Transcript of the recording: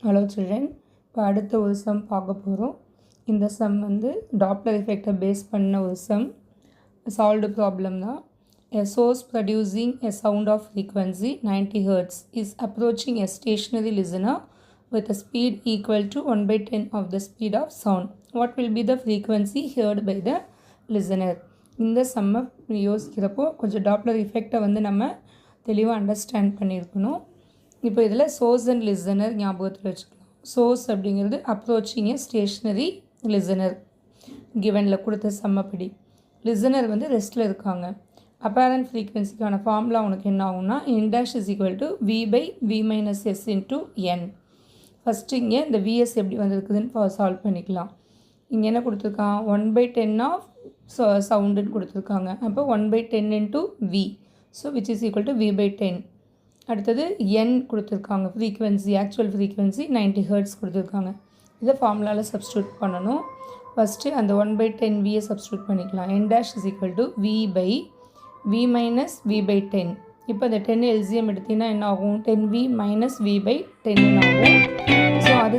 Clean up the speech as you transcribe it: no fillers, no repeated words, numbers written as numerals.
Hello children, இப்போ அடுத்த ஒரு சம் பார்க்க போகிறோம். இந்த சம் வந்து டாப்ளர் எஃபெக்டை பேஸ் பண்ண ஒரு சம். சால்வ்டு ப்ராப்ளம் தான். A source producing a sound of frequency 90 Hz is approaching a stationary listener with a speed equal to 1/10 of the speed of sound. What will be the frequency heard by the listener? இந்த சம்மை யோசிக்கிறப்போ கொஞ்சம் Doppler எஃபெக்டை வந்து நம்ம தெளிவாக understand பண்ணியிருக்கணும். இப்போ இதில் source and listener ஞாபகத்தில் வச்சுக்கலாம். சோர்ஸ் அப்படிங்கிறது அப்ரோச்சிங் ஏ ஸ்டேஷ்னரி லிசனர் கிவனில் கொடுத்த சம்மப்படி. லிசனர் வந்து ரெஸ்ட்டில் இருக்காங்க. அப்பேரண்ட் ஃப்ரீக்வன்சிக்கான ஃபார்முலா உனக்கு என்ன ஆகும்னா n dash is equal to v by v minus s into n. First இங்கே இந்த vs எப்படி வந்திருக்குதுன்னு சால்வ் பண்ணிக்கலாம். இங்கே என்ன கொடுத்துருக்கான், 1/10 ஆஃப் சவுண்டுன்னு கொடுத்துருக்காங்க. அப்போ 1/10 into v, so which is equal to v/10. அடுத்தது n கொடுத்துருக்காங்க, ஃப்ரீக்வன்சி ஆக்சுவல் ஃப்ரீக்வன்சி 90 Hz கொடுத்துருக்காங்க. இதை ஃபார்முலாவில் சப்ஸ்டியூட் பண்ணணும். ஃபஸ்ட்டு அந்த 1/10 வியை சப்ஸ்டியூட் பண்ணிக்கலாம். n dash is equal to v by v minus v/10. இப்போ அந்த 10 எல்சிஎம் எடுத்திங்கன்னா என்ன ஆகும், 10v minus v/10 ஆகும். ஸோ அது